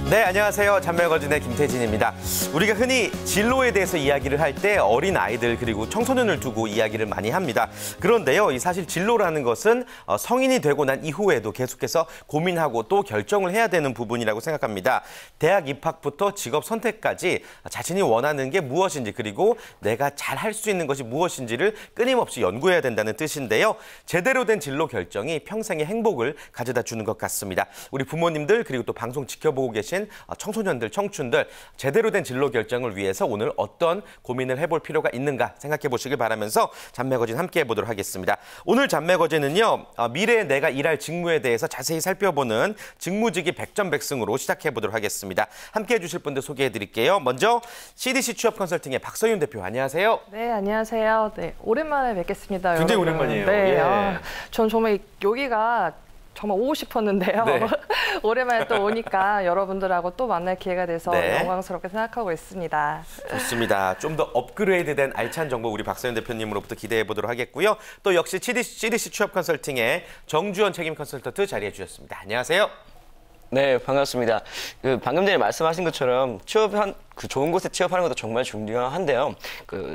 네, 안녕하세요. 잔멸거진의 김태진입니다. 우리가 흔히 진로에 대해서 이야기를 할 때 어린 아이들 그리고 청소년을 두고 이야기를 많이 합니다. 그런데요, 사실 진로라는 것은 성인이 되고 난 이후에도 계속해서 고민하고 또 결정을 해야 되는 부분이라고 생각합니다. 대학 입학부터 직업 선택까지 자신이 원하는 게 무엇인지 그리고 내가 잘 할 수 있는 것이 무엇인지를 끊임없이 연구해야 된다는 뜻인데요. 제대로 된 진로 결정이 평생의 행복을 가져다 주는 것 같습니다. 우리 부모님들 그리고 또 방송 지켜보고 계신 청소년들, 청춘들 제대로 된 진로 결정을 위해서 오늘 어떤 고민을 해볼 필요가 있는가 생각해 보시길 바라면서 잔매거진 함께 해보도록 하겠습니다. 오늘 잔매거진은요, 미래에 내가 일할 직무에 대해서 자세히 살펴보는 직무직이 백전백승으로 시작해 보도록 하겠습니다. 함께 해주실 분들 소개해 드릴게요. 먼저 CDC 취업 컨설팅의 박서윤 대표, 안녕하세요. 네, 안녕하세요. 네, 오랜만에 뵙겠습니다. 굉장히 여러분. 오랜만이에요. 네, 예. 전 정말 여기가 정말 오고 싶었는데요. 네. 오랜만에 또 오니까 여러분들하고 또 만날 기회가 돼서 네. 영광스럽게 생각하고 있습니다. 좋습니다. 좀 더 업그레이드된 알찬 정보 우리 박서윤 대표님으로부터 기대해 보도록 하겠고요. 또 역시 CDC 취업 컨설팅의 정주원 책임 컨설턴트 자리해 주셨습니다. 안녕하세요. 네, 반갑습니다. 방금 전에 말씀하신 것처럼 좋은 곳에 취업하는 것도 정말 중요한데요.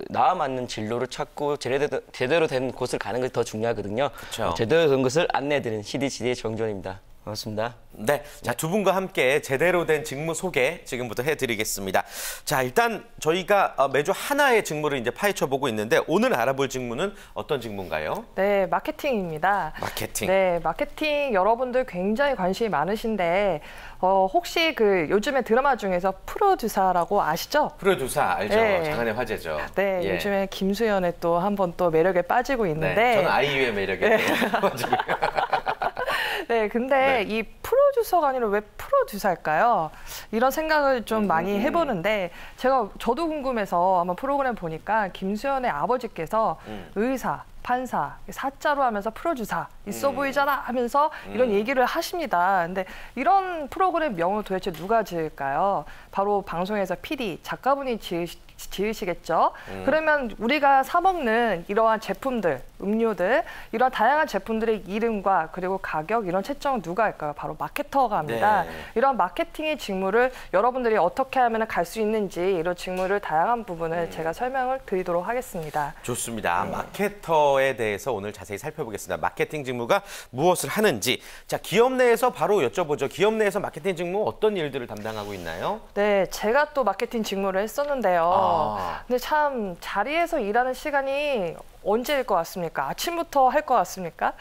나와 맞는 진로를 찾고 제대로 된 곳을 가는 것이 더 중요하거든요. 그렇죠. 제대로 된 곳을 안내해드리는 CDC의 정주원입니다. 반갑습니다. 네, 자, 두 분과 함께 제대로 된 직무 소개 지금부터 해드리겠습니다. 자, 일단 저희가 매주 하나의 직무를 이제 파헤쳐 보고 있는데 오늘 알아볼 직무는 어떤 직무인가요? 네, 마케팅입니다. 마케팅. 네, 마케팅 여러분들 굉장히 관심이 많으신데 혹시 요즘에 드라마 중에서 프로듀서라고 아시죠? 프로듀서 알죠? 네. 장안의 화제죠. 네, 예. 요즘에 김수현의 또 한 번 또 매력에 빠지고 있는데 네, 저는 아이유의 매력에 빠지고요. 네, 근데 이 프로듀서가 아니라 왜 프로듀서일까요? 이런 생각을 좀 많이 해보는데 저도 궁금해서 한번 프로그램 보니까 김수현의 아버지께서 의사, 판사, 사자로 하면서 프로듀서 있어 보이잖아 하면서 이런 얘기를 하십니다. 근데 이런 프로그램 명을 도대체 누가 지을까요? 바로 방송에서 PD, 작가분이 지으시겠죠. 그러면 우리가 사 먹는 이러한 제품들, 음료들, 이런 다양한 제품들의 이름과 그리고 가격 이런 채점은 누가 할까요? 바로 마케터가 합니다. 네. 이런 마케팅의 직무를 여러분들이 어떻게 하면 갈 수 있는지 이런 직무를 다양한 부분을 제가 설명을 드리도록 하겠습니다. 좋습니다. 마케터에 대해서 오늘 자세히 살펴보겠습니다. 마케팅 직무가 무엇을 하는지. 자, 기업 내에서 바로 여쭤보죠. 기업 내에서 마케팅 직무 어떤 일들을 담당하고 있나요? 네, 제가 또 마케팅 직무를 했었는데요. 근데 참 자리에서 일하는 시간이 언제일 것 같습니까? 아침부터 할 것 같습니까?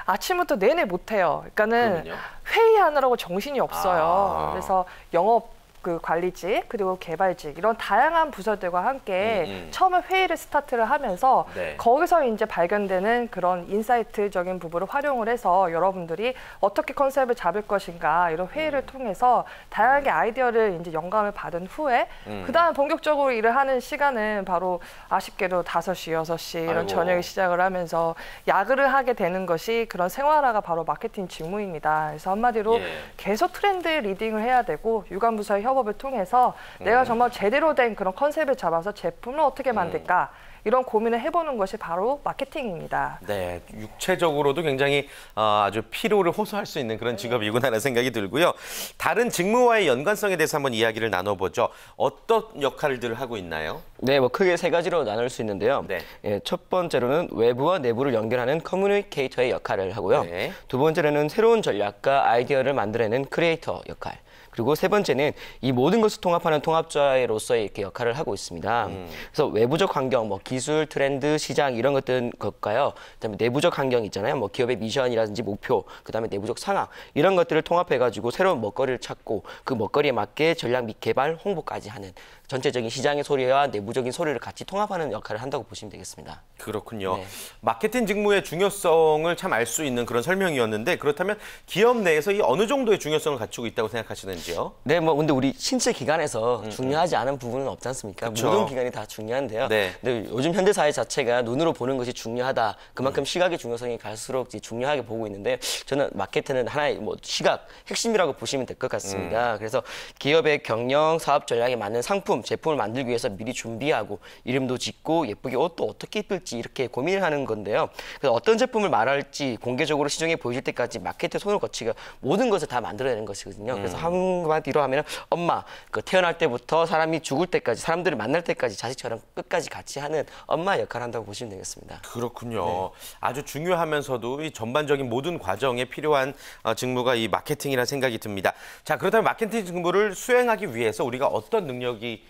아침부터 내내 못해요. 그러니까는 그러면요? 회의하느라고 정신이 없어요. 그래서 영업 관리직 그리고 개발직 이런 다양한 부서들과 함께 처음에 회의를 스타트를 하면서 네. 거기서 이제 발견되는 그런 인사이트적인 부분을 활용을 해서 여러분들이 어떻게 컨셉을 잡을 것인가 이런 회의를 통해서 다양하게 아이디어를 이제 영감을 받은 후에 그다음 본격적으로 일을 하는 시간은 바로 아쉽게도 5시, 6시 이런 아이고. 저녁에 시작을 하면서 야근을 하게 되는 것이 그런 생활화가 바로 마케팅 직무입니다. 그래서 한마디로 계속 트렌드 리딩을 해야 되고 유관부서의 협업을 통해서 내가 정말 제대로 된 그런 컨셉을 잡아서 제품을 어떻게 만들까 이런 고민을 해보는 것이 바로 마케팅입니다. 네, 육체적으로도 굉장히 아주 피로를 호소할 수 있는 그런 직업이구나라는 생각이 들고요. 다른 직무와의 연관성에 대해서 한번 이야기를 나눠보죠. 어떤 역할들을 하고 있나요? 네, 크게 3가지로 나눌 수 있는데요. 네. 첫 번째로는 외부와 내부를 연결하는 커뮤니케이터의 역할을 하고요. 네. 두 번째로는 새로운 전략과 아이디어를 만들어내는 크리에이터 역할. 그리고 세 번째는 이 모든 것을 통합하는 통합자로서의 이렇게 역할을 하고 있습니다. 그래서 외부적 환경, 기술, 트렌드, 시장 이런 것과요. 그다음에 내부적 환경 있잖아요. 기업의 미션이라든지 목표, 그다음에 내부적 상황 이런 것들을 통합해가지고 새로운 먹거리를 찾고 그 먹거리에 맞게 전략 및 개발, 홍보까지 하는 전체적인 시장의 소리와 내부적인 소리를 같이 통합하는 역할을 한다고 보시면 되겠습니다. 그렇군요. 네. 마케팅 직무의 중요성을 참 알 수 있는 그런 설명이었는데 그렇다면 기업 내에서 이 어느 정도의 중요성을 갖추고 있다고 생각하시는지요? 네, 근데 우리 신체 기관에서 중요하지 않은 부분은 없지 않습니까? 그쵸. 모든 기관이 다 중요한데요. 네. 근데 요즘 현대 사회 자체가 눈으로 보는 것이 중요하다. 그만큼 시각의 중요성이 갈수록 중요하게 보고 있는데 저는 마케팅은 하나의 시각 핵심이라고 보시면 될 것 같습니다. 그래서 기업의 경영, 사업 전략에 맞는 상품 제품을 만들기 위해서 미리 준비하고 이름도 짓고 예쁘게 옷도 어떻게 입을지 이렇게 고민을 하는 건데요. 그래서 어떤 제품을 말할지 공개적으로 시중에 보여줄 때까지 마케터 손을 거치고 모든 것을 다 만들어내는 것이거든요. 그래서 한마디로 하면 엄마, 그 태어날 때부터 사람이 죽을 때까지, 사람들을 만날 때까지 자식처럼 끝까지 같이 하는 엄마 역할을 한다고 보시면 되겠습니다. 그렇군요. 네. 아주 중요하면서도 이 전반적인 모든 과정에 필요한 직무가 이 마케팅이라는 생각이 듭니다. 자, 그렇다면 마케팅 직무를 수행하기 위해서 우리가 어떤 능력이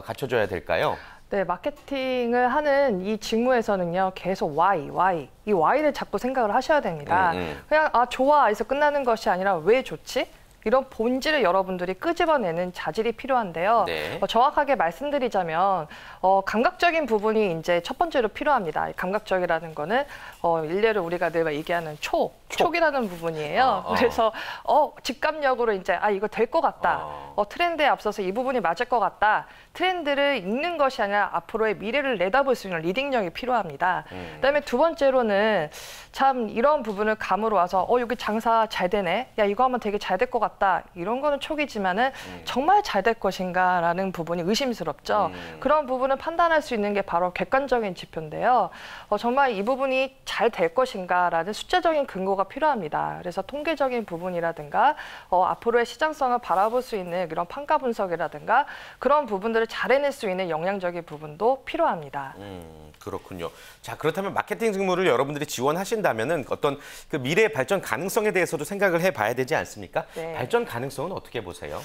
갖춰져야 될까요? 네, 마케팅을 하는 이 직무에서는요, 계속 why. 이 why를 자꾸 생각을 하셔야 됩니다. 그냥, 좋아, 해서 끝나는 것이 아니라 왜 좋지? 이런 본질을 여러분들이 끄집어내는 자질이 필요한데요. 네. 정확하게 말씀드리자면 감각적인 부분이 이제 첫 번째로 필요합니다. 감각적이라는 거는 일례로 우리가 늘 얘기하는 촉이라는 부분이에요. 그래서 직감력으로 이제 이거 될 것 같다. 트렌드에 앞서서 이 부분이 맞을 것 같다. 트렌드를 읽는 것이 아니라 앞으로의 미래를 내다볼 수 있는 리딩력이 필요합니다. 그다음에 두 번째로는 참 이런 부분을 감으로 와서 여기 장사 잘 되네. 야, 이거 하면 되게 잘 될 것 같다. 이런 거는 촉이지만은 정말 잘 될 것인가라는 부분이 의심스럽죠. 그런 부분을 판단할 수 있는 게 바로 객관적인 지표인데요. 정말 이 부분이 잘 될 것인가라는 숫자적인 근거가 필요합니다. 그래서 통계적인 부분이라든가 앞으로의 시장성을 바라볼 수 있는 그런 판가 분석이라든가 그런 부분들을 잘 해낼 수 있는 역량적인 부분도 필요합니다. 그렇군요. 자, 그렇다면 마케팅 직무를 여러분들이 지원하신다면은 어떤 그 미래 발전 가능성에 대해서도 생각을 해봐야 되지 않습니까? 네. 발전 가능성은 어떻게 보세요?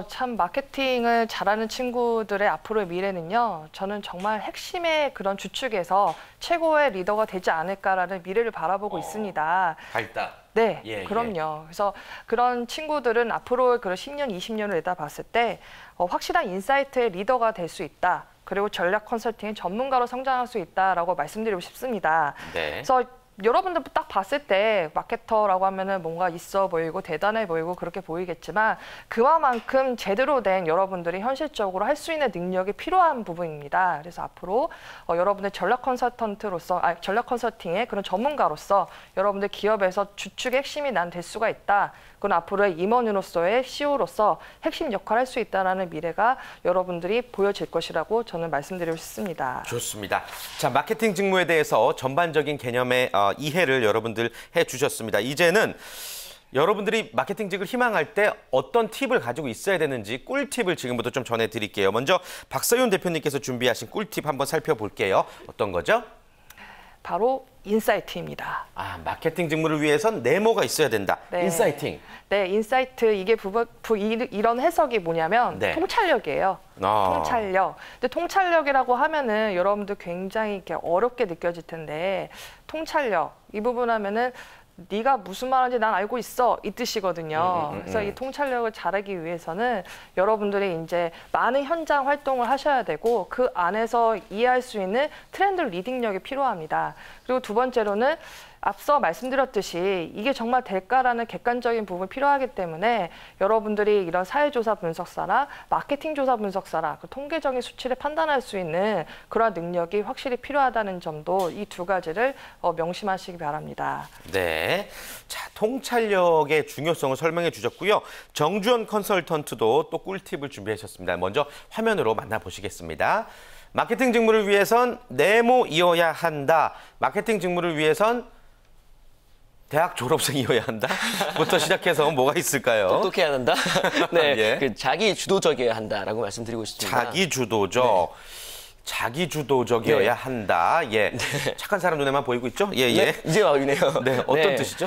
참 마케팅을 잘하는 친구들의 앞으로의 미래는요. 저는 정말 핵심의 그런 주축에서 최고의 리더가 되지 않을까라는 미래를 바라보고 있습니다. 밝다. 네, 예, 그럼요. 그래서 그런 친구들은 앞으로 그런 10년, 20년을 내다봤을 때 확실한 인사이트의 리더가 될 수 있다. 그리고 전략 컨설팅의 전문가로 성장할 수 있다라고 말씀드리고 싶습니다. 네. 그래서 여러분들 딱 봤을 때 마케터라고 하면은 뭔가 있어 보이고 대단해 보이고 그렇게 보이겠지만 그만큼 제대로 된 여러분들이 현실적으로 할 수 있는 능력이 필요한 부분입니다. 그래서 앞으로 여러분들 전략 컨설팅의 그런 전문가로서 여러분들 기업에서 주축의 핵심이 난 될 수가 있다. 그건 앞으로의 임원으로서의 CEO로서 핵심 역할을 할 수 있다는 미래가 여러분들이 보여질 것이라고 저는 말씀드리고 싶습니다. 좋습니다. 자, 마케팅 직무에 대해서 전반적인 개념의 이해를 여러분들 해주셨습니다. 이제는 여러분들이 마케팅직을 희망할 때 어떤 팁을 가지고 있어야 되는지 꿀팁을 지금부터 좀 전해드릴게요. 먼저 박서윤 대표님께서 준비하신 꿀팁 한번 살펴볼게요. 어떤 거죠? 바로 인사이트입니다. 마케팅 직무를 위해선 네모가 있어야 된다. 네. 인사이팅. 네, 인사이트 이게 이런 해석이 뭐냐면 네. 통찰력이에요. 통찰력. 근데 통찰력이라고 하면은 여러분들 굉장히 이렇게 어렵게 느껴질 텐데 통찰력 이 부분 하면은 네가 무슨 말하는지 난 알고 있어 이 뜻이거든요. 그래서 이 통찰력을 잘하기 위해서는 여러분들이 이제 많은 현장 활동을 하셔야 되고 그 안에서 이해할 수 있는 트렌드 리딩력이 필요합니다. 그리고 두 번째로는 앞서 말씀드렸듯이 이게 정말 될까라는 객관적인 부분이 필요하기 때문에 여러분들이 이런 사회조사 분석사나 마케팅조사 분석사나 그 통계적인 수치를 판단할 수 있는 그런 능력이 확실히 필요하다는 점도 이 두 가지를 명심하시기 바랍니다. 네. 자, 통찰력의 중요성을 설명해 주셨고요. 정주원 컨설턴트도 또 꿀팁을 준비하셨습니다. 먼저 화면으로 만나보시겠습니다. 마케팅 직무를 위해선 네모이어야 한다. 마케팅 직무를 위해선 대학 졸업생이어야 한다? 부터 시작해서 뭐가 있을까요? 똑똑해야 한다. 네, 예. 자기 주도적이어야 한다라고 말씀드리고 싶습니다. 자기 주도적. 네. 자기 주도적이어야 한다. 예. 네. 착한 사람 눈에만 보이고 있죠? 예, 예. 네, 이제 와이네요. 네, 어떤 뜻이죠?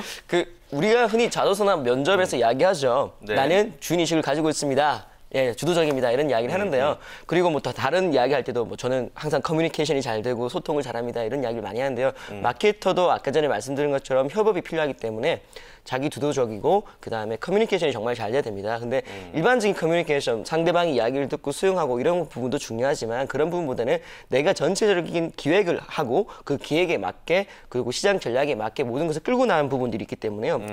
우리가 흔히 자소서나 면접에서 이야기하죠. 네. 나는 주인의식을 가지고 있습니다. 예, 주도적입니다. 이런 이야기를 하는데요. 그리고 뭐 또 다른 이야기 할 때도 뭐 저는 항상 커뮤니케이션이 잘 되고 소통을 잘합니다. 이런 이야기를 많이 하는데요. 마케터도 아까 전에 말씀드린 것처럼 협업이 필요하기 때문에 자기 주도적이고 그다음에 커뮤니케이션이 정말 잘 돼야 됩니다. 근데 일반적인 커뮤니케이션, 상대방의 이야기를 듣고 수용하고 이런 부분도 중요하지만 그런 부분보다는 내가 전체적인 기획을 하고 그 기획에 맞게 그리고 시장 전략에 맞게 모든 것을 끌고 나가는 부분들이 있기 때문에요.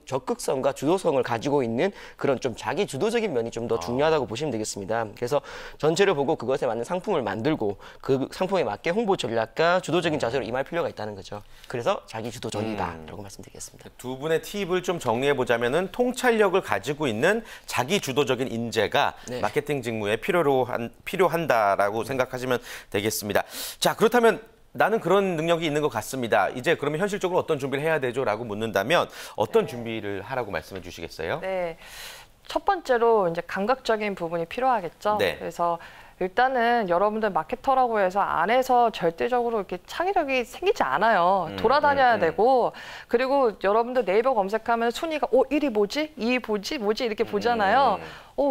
적극성과 주도성을 가지고 있는 그런 좀 자기 주도적인 면이 좀 더 더 중요하다고 보시면 되겠습니다. 그래서 전체를 보고 그것에 맞는 상품을 만들고 그 상품에 맞게 홍보 전략과 주도적인 자세로 임할 필요가 있다는 거죠. 그래서 자기 주도적이다라고 말씀드리겠습니다. 두 분의 팁을 좀 정리해 보자면은 통찰력을 가지고 있는 자기 주도적인 인재가 네. 마케팅 직무에 필요한다라고 생각하시면 되겠습니다. 자, 그렇다면 나는 그런 능력이 있는 것 같습니다. 이제 그러면 현실적으로 어떤 준비를 해야 되죠? 라고 묻는다면 어떤 준비를 하라고 말씀해 주시겠어요? 네. 첫 번째로 이제 감각적인 부분이 필요하겠죠. 네. 그래서 일단은 여러분들 마케터라고 해서 안에서 절대적으로 이렇게 창의력이 생기지 않아요. 돌아다녀야 되고, 그리고 여러분들 네이버 검색하면 순위가 1위 뭐지? 2위 뭐지? 이렇게 보잖아요.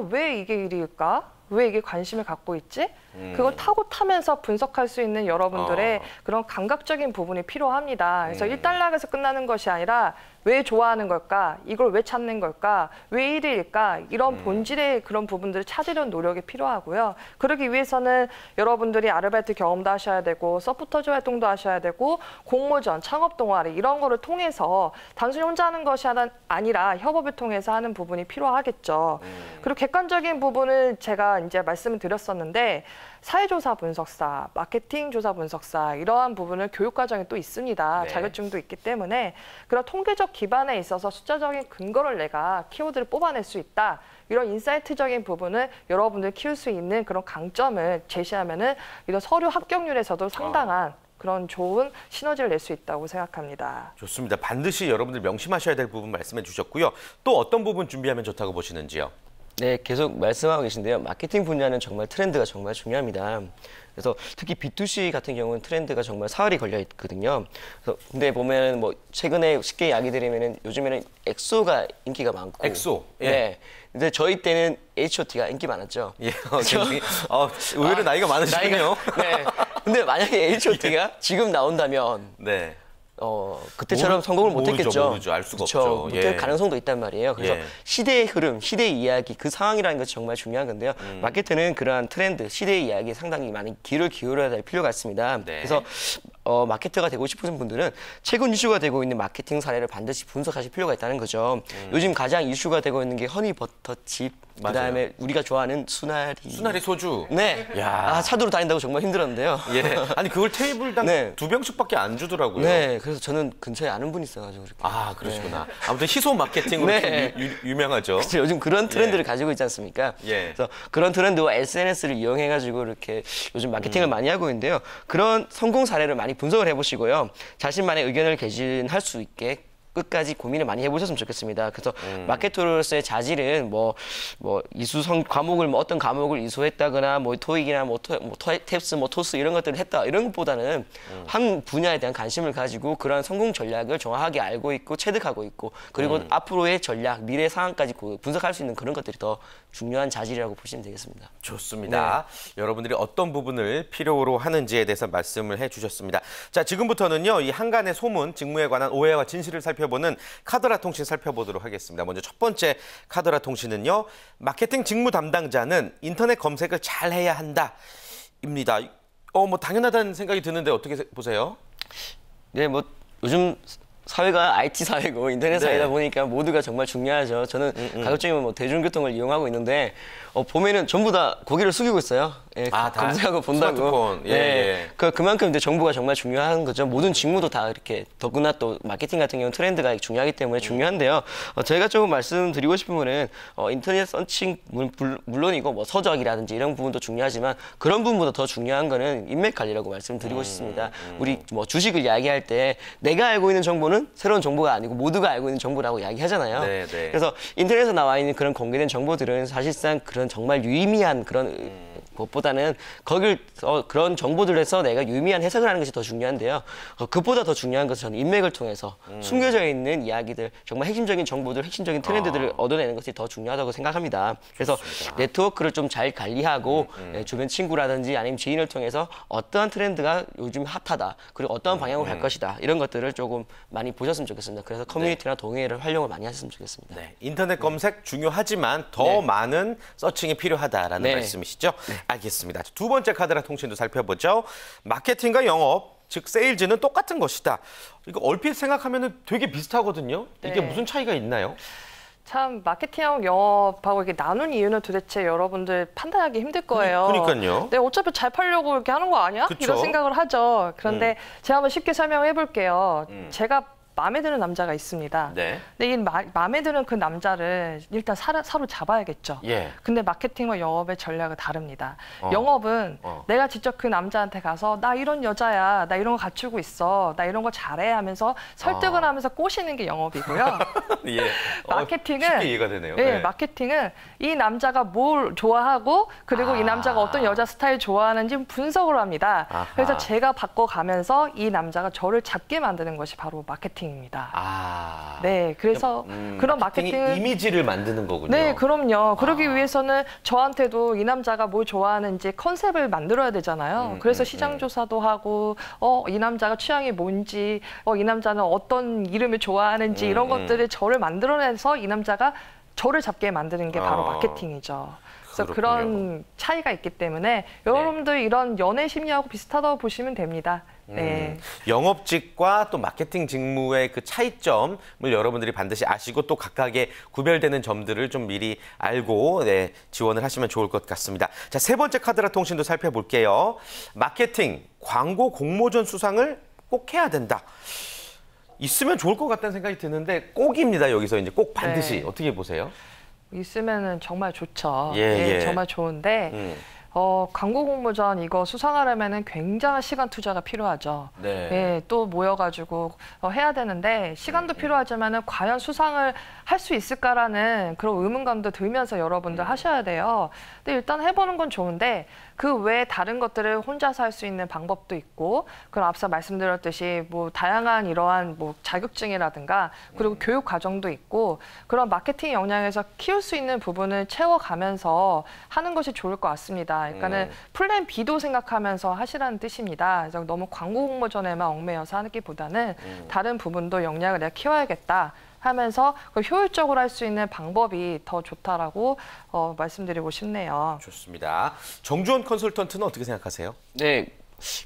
왜 이게 1위일까? 왜 이게 관심을 갖고 있지? 그걸 타고 타면서 분석할 수 있는 여러분들의 그런 감각적인 부분이 필요합니다. 그래서 1단락에서 끝나는 것이 아니라 왜 좋아하는 걸까? 이걸 왜 찾는 걸까? 왜 1위일까? 이런 본질의 그런 부분들을 찾으려는 노력이 필요하고요. 그러기 위해서는 여러분들이 아르바이트 경험도 하셔야 되고 서포터즈 활동도 하셔야 되고 공모전, 창업 동아리 이런 거를 통해서 단순히 혼자 하는 것이 아니라 협업을 통해서 하는 부분이 필요하겠죠. 그리고 객관적인 부분을 제가 이제 말씀을 드렸었는데 사회조사 분석사, 마케팅 조사 분석사 이러한 부분을 교육과정에 또 있습니다. 네. 자격증도 있기 때문에 그런 통계적 기반에 있어서 숫자적인 근거를 내가 키워드를 뽑아낼 수 있다. 이런 인사이트적인 부분을 여러분들 키울 수 있는 그런 강점을 제시하면은 이런 서류 합격률에서도 상당한 그런 좋은 시너지를 낼 수 있다고 생각합니다. 좋습니다. 반드시 여러분들 명심하셔야 될 부분 말씀해 주셨고요. 또 어떤 부분 준비하면 좋다고 보시는지요? 네, 계속 말씀하고 계신데요. 마케팅 분야는 정말 트렌드가 정말 중요합니다. 그래서 특히 B2C 같은 경우는 트렌드가 정말 사활이 걸려 있거든요. 그래서 근데 보면 뭐 최근에 쉽게 이야기 드리면은 요즘에는 엑소가 인기가 많고. 엑소. 예. 네. 근데 저희 때는 H.O.T.가 인기 많았죠. 예, 굉장히 의외로 나이가 많으시군요. 네. 근데 만약에 H.O.T.가 지금 나온다면 네. 그때처럼 성공을 못했겠죠. 모르죠. 알 수가 그쵸? 없죠. 못할 예. 가능성도 있단 말이에요. 그래서 예. 시대의 흐름, 시대의 이야기, 그 상황이라는 것이 정말 중요한 건데요. 마케터는 그러한 트렌드, 시대의 이야기에 상당히 많이 귀를 기울여야 될 필요가 있습니다. 네. 그래서 마케터가 되고 싶으신 분들은 최근 이슈가 되고 있는 마케팅 사례를 반드시 분석하실 필요가 있다는 거죠. 요즘 가장 이슈가 되고 있는 게 허니버터칩, 그다음에 우리가 좋아하는 수나리 소주. 네. 야. 차도로 다닌다고 정말 힘들었는데요. 예. 아니 그걸 테이블당 네. 2병씩밖에 안 주더라고요. 네, 그래서 저는 근처에 아는 분이 있어가지고 이렇게. 아, 그러시구나. 아무튼 희소 마케팅으로 네. 유명하죠. 그렇죠. 요즘 그런 트렌드를 가지고 있지 않습니까? 예. 그래서 그런 트렌드와 SNS를 이용해가지고 이렇게 요즘 마케팅을 많이 하고 있는데요. 그런 성공 사례를 많이 분석을 해보시고요. 자신만의 의견을 개진할 수 있게 끝까지 고민을 많이 해보셨으면 좋겠습니다. 그래서 마케터로서의 자질은 과목을 어떤 과목을 이수했다거나 토익이나 탭스 토스 이런 것들을 했다 이런 것보다는 한 분야에 대한 관심을 가지고 그런 성공 전략을 정확하게 알고 있고 체득하고 있고 그리고 앞으로의 전략, 미래 상황까지 분석할 수 있는 그런 것들이 더 중요한 자질이라고 보시면 되겠습니다. 좋습니다. 여러분들이 어떤 부분을 필요로 하는지에 대해서 말씀을 해주셨습니다. 자, 지금부터는요, 이 한간의 소문, 직무에 관한 오해와 진실을 살펴보는 카더라 통신 살펴보도록 하겠습니다. 먼저 첫 번째 카더라 통신은요, 마케팅 직무 담당자는 인터넷 검색을 잘 해야 한다입니다. 당연하다는 생각이 드는데 어떻게 보세요? 네, 요즘 사회가 IT 사회고 인터넷 사회다 보니까 모두가 정말 중요하죠. 저는 가급적이면 대중교통을 이용하고 있는데 보면은 전부 다 고개를 숙이고 있어요. 예, 검색하고 본다고. 스마트폰. 예. 그만큼 이제 정보가 정말 중요한 거죠. 모든 직무도 다 이렇게 더구나 또 마케팅 같은 경우는 트렌드가 중요하기 때문에 중요한데요. 저희가 조금 말씀드리고 싶은 거는 인터넷 서칭 물론이고 서적이라든지 이런 부분도 중요하지만 그런 부분보다 더 중요한 거는 인맥 관리라고 말씀드리고 싶습니다. 우리 주식을 이야기할 때 내가 알고 있는 정보는 새로운 정보가 아니고 모두가 알고 있는 정보라고 이야기하잖아요. 네. 그래서 인터넷에 나와 있는 그런 공개된 정보들은 사실상 그런 정말 유의미한 그런 것보다는 그런 정보들에서 내가 유의미한 해석을 하는 것이 더 중요한데요. 그것보다 더 중요한 것은 저는 인맥을 통해서 숨겨져 있는 이야기들, 정말 핵심적인 정보들, 핵심적인 트렌드들을 얻어내는 것이 더 중요하다고 생각합니다. 그래서 좋습니다. 네트워크를 좀 잘 관리하고 주변 친구라든지 아니면 지인을 통해서 어떠한 트렌드가 요즘 핫하다, 그리고 어떠한 방향으로 갈 것이다, 이런 것들을 조금 많이 보셨으면 좋겠습니다. 그래서 커뮤니티나 동호회를 활용을 많이 하셨으면 좋겠습니다. 네. 인터넷 검색 중요하지만 더 많은 서칭이 필요하다라는 말씀이시죠? 네. 알겠습니다. 두 번째 카드라 통신도 살펴보죠. 마케팅과 영업, 즉 세일즈는 똑같은 것이다. 이거 얼핏 생각하면 되게 비슷하거든요. 이게 무슨 차이가 있나요? 참 마케팅하고 영업하고 이게 나눈 이유는 도대체 여러분들 판단하기 힘들 거예요. 그러니까요. 네, 어차피 잘 팔려고 이렇게 하는 거 아니야? 그쵸? 이런 생각을 하죠. 그런데 제가 한번 쉽게 설명해 볼게요. 제가 마음에 드는 남자가 있습니다. 네. 근데 이 마음에 드는 그 남자를 일단 사로잡아야겠죠. 예. 근데 마케팅과 영업의 전략은 다릅니다. 영업은 내가 직접 그 남자한테 가서 나 이런 여자야, 나 이런 거 갖추고 있어, 나 이런 거 잘해 하면서 설득을 하면서 꼬시는 게 영업이고요. 예. 마케팅은 쉽게 이해가 되네요. 네, 네. 마케팅은 이 남자가 뭘 좋아하고 그리고 이 남자가 어떤 여자 스타일 좋아하는지 분석을 합니다. 아하. 그래서 제가 바꿔가면서 이 남자가 저를 잡게 만드는 것이 바로 마케팅입니다. 네, 그래서 그런 마케팅은 이미지를 만드는 거군요. 네, 그럼요. 그러기 위해서는 저한테도 이 남자가 뭘 좋아하는지 컨셉을 만들어야 되잖아요. 그래서 시장 조사도 하고, 이 남자가 취향이 뭔지, 이 남자는 어떤 이름을 좋아하는지 이런 것들을 저를 만들어내서 이 남자가 저를 잡게 만드는 게 바로 마케팅이죠. 그래서 그런 차이가 있기 때문에 여러분들 이런 연애 심리하고 비슷하다고 보시면 됩니다. 네. 영업직과 또 마케팅 직무의 그 차이점을 여러분들이 반드시 아시고 또 각각의 구별되는 점들을 좀 미리 알고 지원을 하시면 좋을 것 같습니다. 자, 세 번째 카드라 통신도 살펴볼게요. 마케팅, 광고 공모전 수상을 꼭 해야 된다. 있으면 좋을 것 같다는 생각이 드는데 꼭입니다. 여기서 이제 꼭 반드시. 어떻게 보세요? 있으면은 정말 좋죠. 예. 정말 좋은데 광고 공모전 이거 수상하려면은 굉장한 시간 투자가 필요하죠. 네, 또 모여가지고 해야 되는데 시간도 필요하지만은 과연 수상을 할 수 있을까라는 그런 의문감도 들면서 여러분들 하셔야 돼요. 근데 일단 해보는 건 좋은데 그 외에 다른 것들을 혼자서 할 수 있는 방법도 있고, 그럼 앞서 말씀드렸듯이 뭐 다양한 이러한 뭐 자격증이라든가 그리고 교육 과정도 있고 그런 마케팅 역량에서 키울 수 있는 부분을 채워가면서 하는 것이 좋을 것 같습니다. 그러니까는 플랜 B도 생각하면서 하시라는 뜻입니다. 그래서 너무 광고 공모전에만 얽매여서 하기보다는 다른 부분도 역량을 내가 키워야겠다 하면서 효율적으로 할 수 있는 방법이 더 좋다라고 말씀드리고 싶네요. 좋습니다. 정주원 컨설턴트는 어떻게 생각하세요? 네.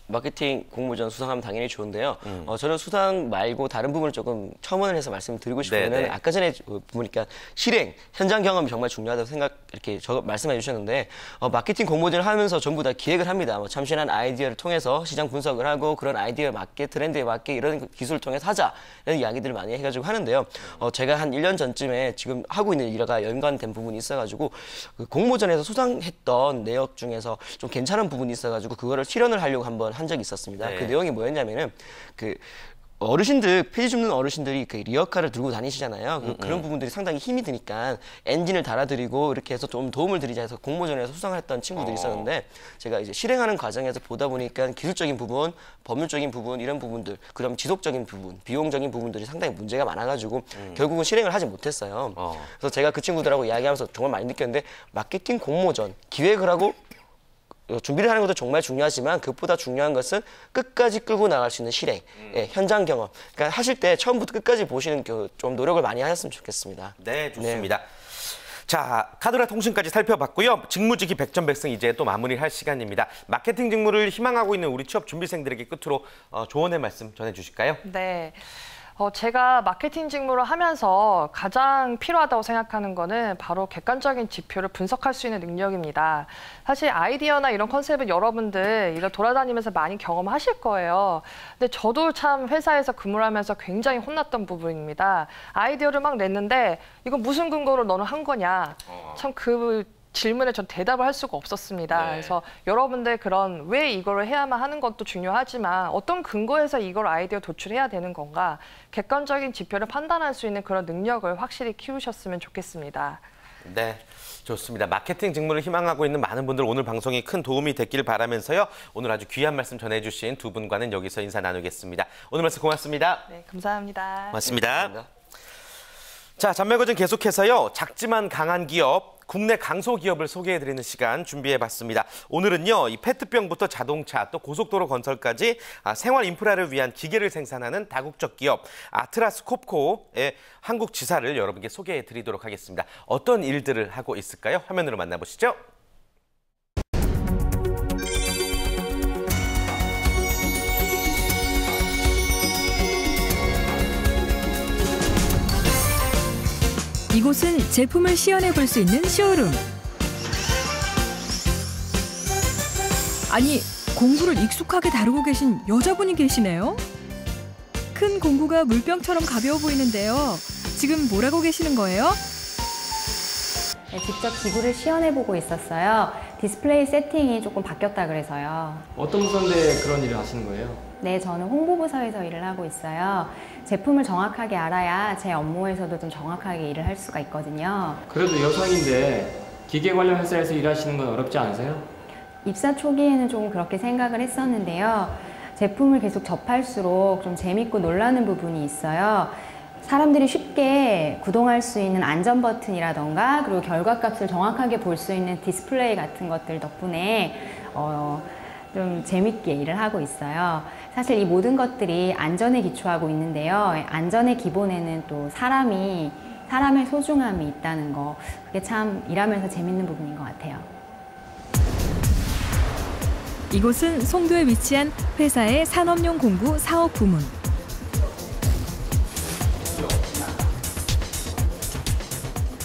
마케팅 공모전 수상하면 당연히 좋은데요. 저는 수상 말고 다른 부분을 조금 첨언을 해서 말씀드리고 싶으면 아까 전에 보니까 실행, 현장 경험이 정말 중요하다고 이렇게 말씀해 주셨는데 마케팅 공모전을 하면서 전부 다 기획을 합니다. 뭐 참신한 아이디어를 통해서 시장 분석을 하고 그런 아이디어에 맞게 트렌드에 맞게 이런 기술을 통해서 하자 이런 이야기들을 많이 해가지고 하는데요. 제가 한 1년 전쯤에 지금 하고 있는 일과 연관된 부분이 있어가지고 그 공모전에서 수상했던 내역 중에서 좀 괜찮은 부분이 있어가지고 그거를 실현을 하려고 한번 한 적이 있었습니다. 그 내용이 뭐였냐면은 그 어르신들, 폐지 줍는 어르신들이 그 리어카를 들고 다니시잖아요. 그런 부분들이 상당히 힘이 드니까 엔진을 달아드리고 이렇게 해서 좀 도움을 드리자 해서 공모전에서 수상을 했던 친구들이 있었는데 제가 이제 실행하는 과정에서 보다 보니까 기술적인 부분, 법률적인 부분 이런 부분들, 그다음 지속적인 부분, 비용적인 부분들이 상당히 문제가 많아가지고 결국은 실행을 하지 못했어요. 그래서 제가 그 친구들하고 이야기하면서 정말 많이 느꼈는데 마케팅 공모전 기획을 하고 준비를 하는 것도 정말 중요하지만 그것보다 중요한 것은 끝까지 끌고 나갈 수 있는 실행, 현장 경험. 그러니까 하실 때 처음부터 끝까지 보시는 좀 노력을 많이 하셨으면 좋겠습니다. 네, 좋습니다. 자, 카드라 통신까지 살펴봤고요. 직무직이 백전백승 이제 또 마무리할 시간입니다. 마케팅 직무를 희망하고 있는 우리 취업 준비생들에게 끝으로 조언의 말씀 전해주실까요? 네. 제가 마케팅 직무를 하면서 가장 필요하다고 생각하는 거는 바로 객관적인 지표를 분석할 수 있는 능력입니다. 사실 아이디어나 이런 컨셉은 여러분들 이거 돌아다니면서 많이 경험하실 거예요. 근데 저도 참 회사에서 근무를 하면서 굉장히 혼났던 부분입니다. 아이디어를 막 냈는데 이거 무슨 근거로 너는 한 거냐. 참 그 질문에 전 대답을 할 수가 없었습니다. 그래서 여러분들 그런 왜 이거를 해야만 하는 것도 중요하지만 어떤 근거에서 이걸 아이디어 도출해야 되는 건가 객관적인 지표를 판단할 수 있는 그런 능력을 확실히 키우셨으면 좋겠습니다. 네, 좋습니다. 마케팅 직무를 희망하고 있는 많은 분들 오늘 방송이 큰 도움이 됐길 바라면서요. 오늘 아주 귀한 말씀 전해주신 두 분과는 여기서 인사 나누겠습니다. 오늘 말씀 고맙습니다. 네, 감사합니다. 고맙습니다. 네, 감사합니다. 자, 잔매거진 계속해서요. 작지만 강한 기업, 국내 강소기업을 소개해드리는 시간 준비해봤습니다. 오늘은요, 이 페트병부터 자동차, 또 고속도로 건설까지 생활 인프라를 위한 기계를 생산하는 다국적 기업 아트라스 콥코의 한국 지사를 여러분께 소개해드리도록 하겠습니다. 어떤 일들을 하고 있을까요? 화면으로 만나보시죠. 이곳은 제품을 시연해 볼 수 있는 쇼룸. 아니, 공구를 익숙하게 다루고 계신 여자분이 계시네요. 큰 공구가 물병처럼 가벼워 보이는데요. 지금 뭘 하고 계시는 거예요? 네, 직접 기구를 시연해보고 있었어요. 디스플레이 세팅이 조금 바뀌었다 그래서요. 어떤 부서인데 그런 일을 하시는 거예요? 네, 저는 홍보부서에서 일을 하고 있어요. 제품을 정확하게 알아야 제 업무에서도 좀 정확하게 일을 할 수가 있거든요. 그래도 여성인데 기계 관련 회사에서 일하시는 건 어렵지 않으세요? 입사 초기에는 조금 그렇게 생각을 했었는데요. 제품을 계속 접할수록 좀 재밌고 놀라는 부분이 있어요. 사람들이 쉽게 구동할 수 있는 안전 버튼이라던가 그리고 결과값을 정확하게 볼 수 있는 디스플레이 같은 것들 덕분에 좀 재밌게 일을 하고 있어요. 사실 이 모든 것들이 안전에 기초하고 있는데요. 안전의 기본에는 또 사람의 소중함이 있다는 거, 그게 참 일하면서 재밌는 부분인 것 같아요. 이곳은 송도에 위치한 회사의 산업용 공구 사업 부문.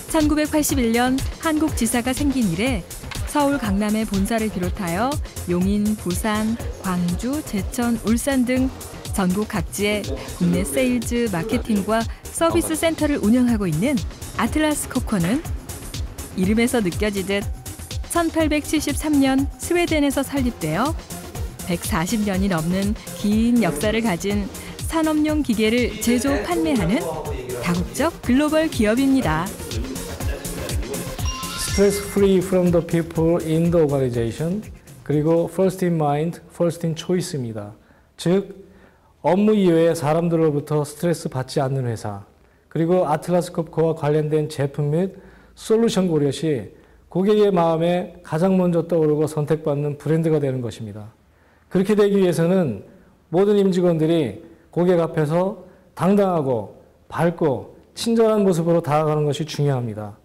(1981년) 한국지사가 생긴 이래 서울, 강남의 본사를 비롯하여 용인, 부산, 광주, 제천, 울산 등 전국 각지에 국내 세일즈, 마케팅과 서비스 센터를 운영하고 있는 아틀라스 코코는 이름에서 느껴지듯 1873년 스웨덴에서 설립되어 140년이 넘는 긴 역사를 가진 산업용 기계를 제조, 판매하는 다국적 글로벌 기업입니다. Stress free from the people in the organization, 그리고 first in mind, first in choice입니다. 즉, 업무 이외에 사람들로부터 스트레스 받지 않는 회사, 그리고 아틀라스 코코와 관련된 제품 및 솔루션 고려 시 고객의 마음에 가장 먼저 떠오르고 선택받는 브랜드가 되는 것입니다. 그렇게 되기 위해서는 모든 임직원들이 고객 앞에서 당당하고 밝고 친절한 모습으로 다가가는 것이 중요합니다.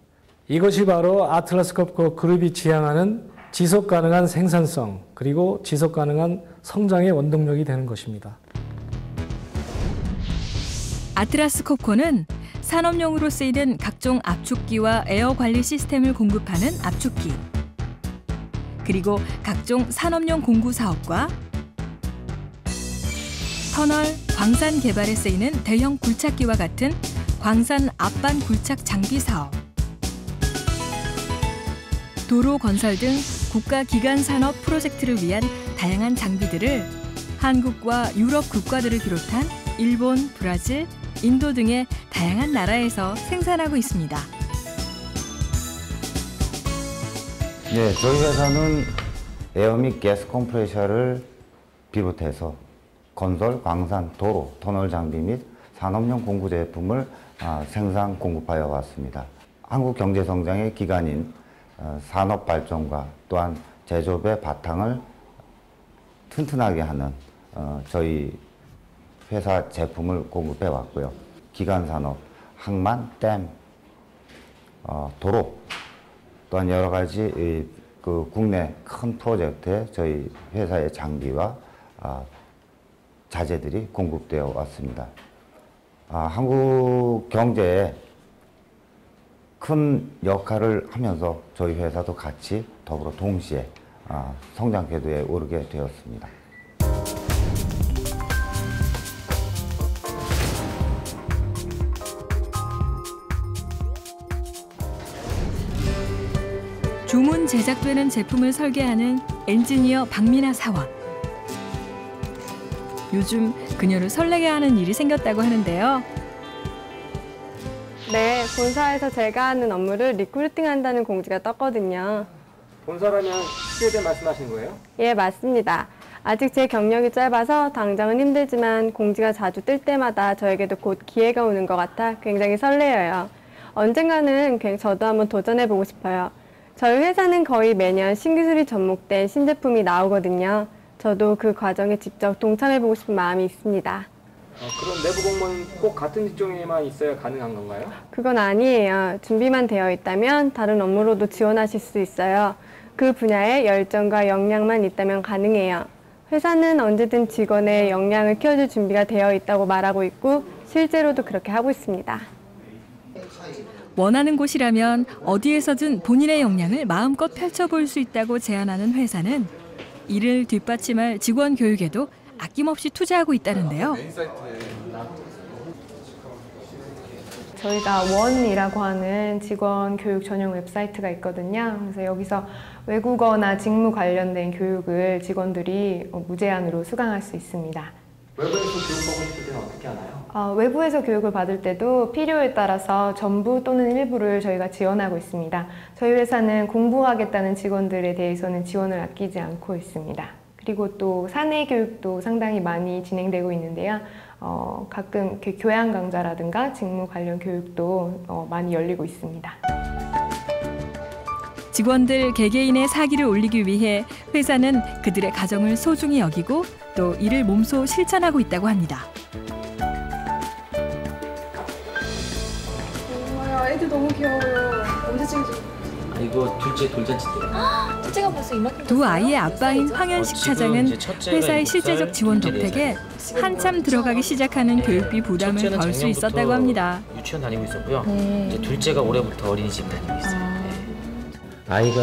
이것이 바로 아틀라스 코코 그룹이 지향하는 지속 가능한 생산성 그리고 지속 가능한 성장의 원동력이 되는 것입니다. 아틀라스 코코는 산업용으로 쓰이는 각종 압축기와 에어 관리 시스템을 공급하는 압축기, 그리고 각종 산업용 공구 사업과 터널, 광산 개발에 쓰이는 대형 굴착기와 같은 광산 앞반 굴착 장비 사업, 도로 건설 등 국가 기간 산업 프로젝트를 위한 다양한 장비들을 한국과 유럽 국가들을 비롯한 일본, 브라질, 인도 등의 다양한 나라에서 생산하고 있습니다. 네, 저희 회사는 에어 및 가스 컴프레셔를 비롯해서 건설, 광산, 도로, 터널 장비 및 산업용 공구 제품을 생산, 공급하여 왔습니다. 한국 경제 성장의 기반인 산업 발전과 또한 제조업의 바탕을 튼튼하게 하는 저희 회사 제품을 공급해 왔고요. 기간 산업, 항만, 댐, 도로, 또한 여러 가지 그 국내 큰 프로젝트에 저희 회사의 장비와 자재들이 공급되어 왔습니다. 한국 경제에 큰 역할을 하면서 저희 회사도 같이 더불어 동시에 성장 궤도에 오르게 되었습니다. 주문 제작되는 제품을 설계하는 엔지니어 박민아 사원. 요즘 그녀를 설레게 하는 일이 생겼다고 하는데요. 네, 본사에서 제가 하는 업무를 리크루팅한다는 공지가 떴거든요. 본사라면 스웨덴 말씀하시는 거예요? 예, 맞습니다. 아직 제 경력이 짧아서 당장은 힘들지만 공지가 자주 뜰 때마다 저에게도 곧 기회가 오는 것 같아 굉장히 설레어요. 언젠가는 저도 한번 도전해보고 싶어요. 저희 회사는 거의 매년 신기술이 접목된 신제품이 나오거든요. 저도 그 과정에 직접 동참해보고 싶은 마음이 있습니다. 그럼 내부 공무원은 꼭 같은 직종에만 있어야 가능한 건가요? 그건 아니에요. 준비만 되어 있다면 다른 업무로도 지원하실 수 있어요. 그 분야에 열정과 역량만 있다면 가능해요. 회사는 언제든 직원의 역량을 키워줄 준비가 되어 있다고 말하고 있고 실제로도 그렇게 하고 있습니다. 원하는 곳이라면 어디에서든 본인의 역량을 마음껏 펼쳐볼 수 있다고 제안하는 회사는 이를 뒷받침할 직원 교육에도 아낌없이 투자하고 있다는데요. 저희가 원이라고 하는 직원 교육 전용 웹사이트가 있거든요. 그래서 여기서 외국어나 직무 관련된 교육을 직원들이 무제한으로 수강할 수 있습니다. 외부에서 교육받고 싶을 때는 어떻게 하나요? 외부에서 교육을 받을 때도 필요에 따라서 전부 또는 일부를 저희가 지원하고 있습니다. 저희 회사는 공부하겠다는 직원들에 대해서는 지원을 아끼지 않고 있습니다. 그리고 또 사내 교육도 상당히 많이 진행되고 있는데요. 가끔 이렇게 교양 강좌라든가 직무 관련 교육도 많이 열리고 있습니다. 직원들 개개인의 사기를 올리기 위해 회사는 그들의 가정을 소중히 여기고 또 이를 몸소 실천하고 있다고 합니다. 엄마야, 애들 너무 귀여워요. 언제 찍어줘? 이거 둘째 돌잔치 때. 둘째가 벌써 이만큼 두 아이의 아빠인 황현식 차장은 회사의 실제적 지원 덕택에 한참 들어가기 시작하는 교육비 부담을 덜 수 있었다고 합니다. 유치원 다니고 있었고요. 이제 둘째가 올해부터 어린이집 다니고 있어요. 아이가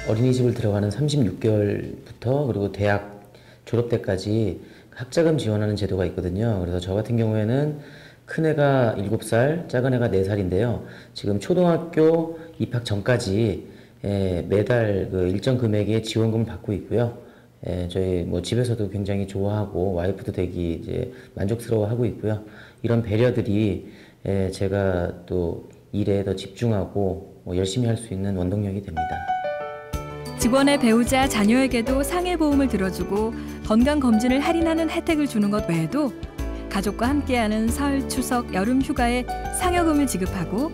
어린이집을 들어가는 36개월부터 그리고 대학 졸업 때까지 학자금 지원하는 제도가 있거든요. 그래서 저 같은 경우에는 큰애가 7살, 작은애가 4살인데요. 지금 초등학교 입학 전까지 매달 그 일정 금액의 지원금을 받고 있고요. 저희 뭐 집에서도 굉장히 좋아하고 와이프도 되게 이제 만족스러워하고 있고요. 이런 배려들이 제가 또 일에 더 집중하고 열심히 할 수 있는 원동력이 됩니다. 직원의 배우자, 자녀에게도 상해보험을 들어주고 건강검진을 할인하는 혜택을 주는 것 외에도 가족과 함께하는 설, 추석, 여름 휴가에 상여금을 지급하고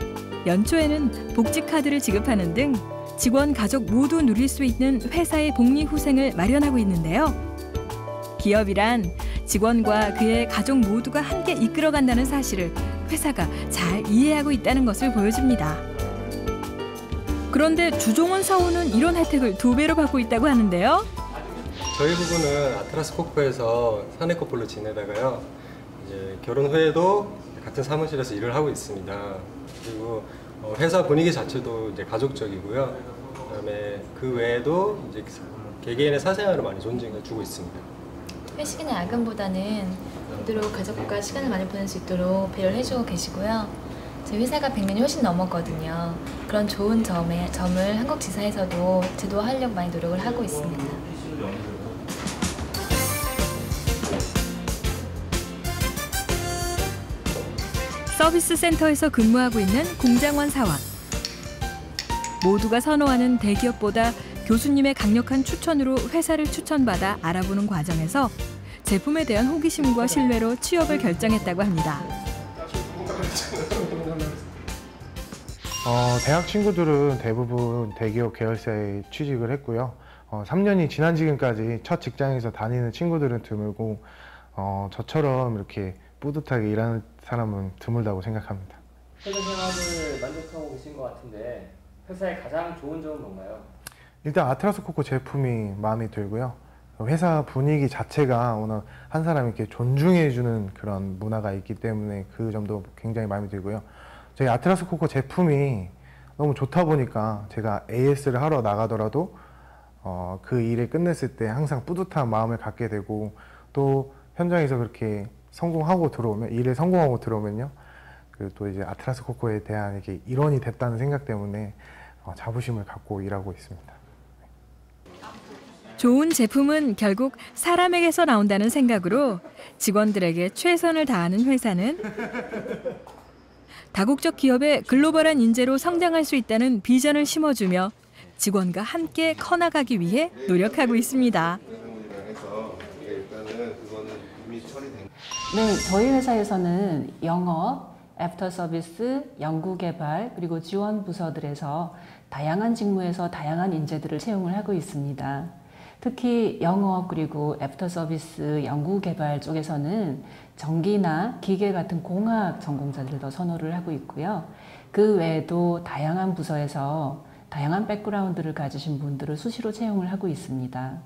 연초에는 복지카드를 지급하는 등 직원, 가족 모두 누릴 수 있는 회사의 복리후생을 마련하고 있는데요. 기업이란 직원과 그의 가족 모두가 함께 이끌어간다는 사실을 회사가 잘 이해하고 있다는 것을 보여줍니다. 그런데 주종원 사원은 이런 혜택을 2배로 받고 있다고 하는데요. 저희 부부는 아트라스 코코에서 사내 커플로 지내다가요. 이제 결혼 후에도 같은 사무실에서 일을 하고 있습니다. 그리고 회사 분위기 자체도 이제 가족적이고요. 그다음에 그 외에도 이제 개개인의 사생활을 많이 존중해 주고 있습니다. 회식이나 야근보다는 그대로 가족과 시간을 많이 보낼 수 있도록 배려를 해주고 계시고요. 저희 회사가 100년이 훨씬 넘었거든요. 그런 좋은 점을 한국지사에서도 제도화하려고 많이 노력을 하고 있습니다. 서비스 센터에서 근무하고 있는 공장원 사원. 모두가 선호하는 대기업보다 교수님의 강력한 추천으로 회사를 추천받아 알아보는 과정에서 제품에 대한 호기심과 신뢰로 취업을 결정했다고 합니다. 대학 친구들은 대부분 대기업 계열사에 취직을 했고요. 3년이 지난 지금까지 첫 직장에서 다니는 친구들은 드물고 저처럼 이렇게 뿌듯하게 일하는 사람은 드물다고 생각합니다. 회사 생활을 만족하고 계신 것 같은데 회사의 가장 좋은 점은 뭔가요? 일단 아트라스 코코 제품이 마음에 들고요. 회사 분위기 자체가 오늘 한 사람 이렇게 존중해주는 그런 문화가 있기 때문에 그 점도 굉장히 마음에 들고요. 저희 아트라스 코코 제품이 너무 좋다 보니까 제가 AS를 하러 나가더라도 그 일을 끝냈을 때 항상 뿌듯한 마음을 갖게 되고 또 현장에서 그렇게 성공하고 들어오면 일에 성공하고 들어오면요. 그리고 또 이제 아트라스 코코에 대한 이렇게 일원이 됐다는 생각 때문에 자부심을 갖고 일하고 있습니다. 좋은 제품은 결국 사람에게서 나온다는 생각으로 직원들에게 최선을 다하는 회사는 다국적 기업의 글로벌한 인재로 성장할 수 있다는 비전을 심어주며 직원과 함께 커나가기 위해 노력하고 있습니다. 네, 저희 회사에서는 영업, 애프터 서비스, 연구개발, 그리고 지원 부서들에서 다양한 직무에서 다양한 인재들을 채용을 하고 있습니다. 특히 영업 그리고 애프터 서비스, 연구개발 쪽에서는 전기나 기계 같은 공학 전공자들을 더 선호를 하고 있고요. 그 외에도 다양한 부서에서 다양한 백그라운드를 가지신 분들을 수시로 채용을 하고 있습니다.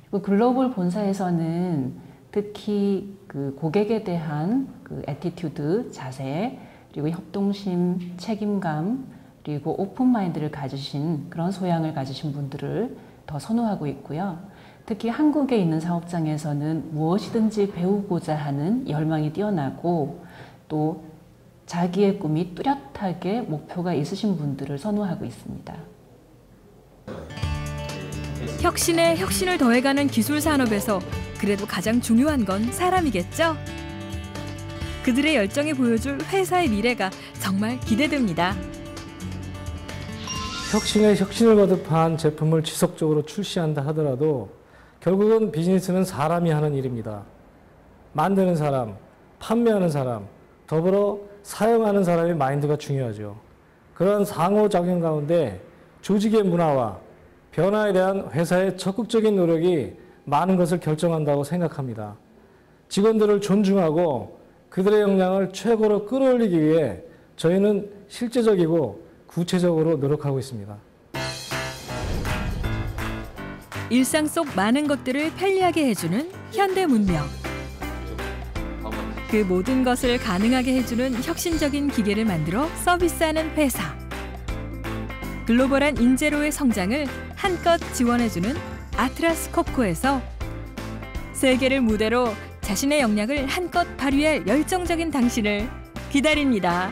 그리고 글로벌 본사에서는 특히 그 고객에 대한 그 애티튜드, 자세, 그리고 협동심, 책임감, 그리고 오픈마인드를 가지신 그런 소양을 가지신 분들을 더 선호하고 있고요. 특히 한국에 있는 사업장에서는 무엇이든지 배우고자 하는 열망이 뛰어나고 또 자기의 꿈이 뚜렷하게 목표가 있으신 분들을 선호하고 있습니다. 혁신에 혁신을 더해가는 기술 산업에서 그래도 가장 중요한 건 사람이겠죠? 그들의 열정이 보여줄 회사의 미래가 정말 기대됩니다. 혁신에 혁신을 거듭한 제품을 지속적으로 출시한다 하더라도 결국은 비즈니스는 사람이 하는 일입니다. 만드는 사람, 판매하는 사람, 더불어 사용하는 사람의 마인드가 중요하죠. 그런 상호작용 가운데 조직의 문화와 변화에 대한 회사의 적극적인 노력이 많은 것을 결정한다고 생각합니다. 직원들을 존중하고 그들의 역량을 최고로 끌어올리기 위해 저희는 실제적이고 구체적으로 노력하고 있습니다. 일상 속 많은 것들을 편리하게 해주는 현대 문명. 그 모든 것을 가능하게 해주는 혁신적인 기계를 만들어 서비스하는 회사. 글로벌한 인재로의 성장을 한껏 지원해주는 아트라스 콥코에서 세계를 무대로 자신의 역량을 한껏 발휘할 열정적인 당신을 기다립니다.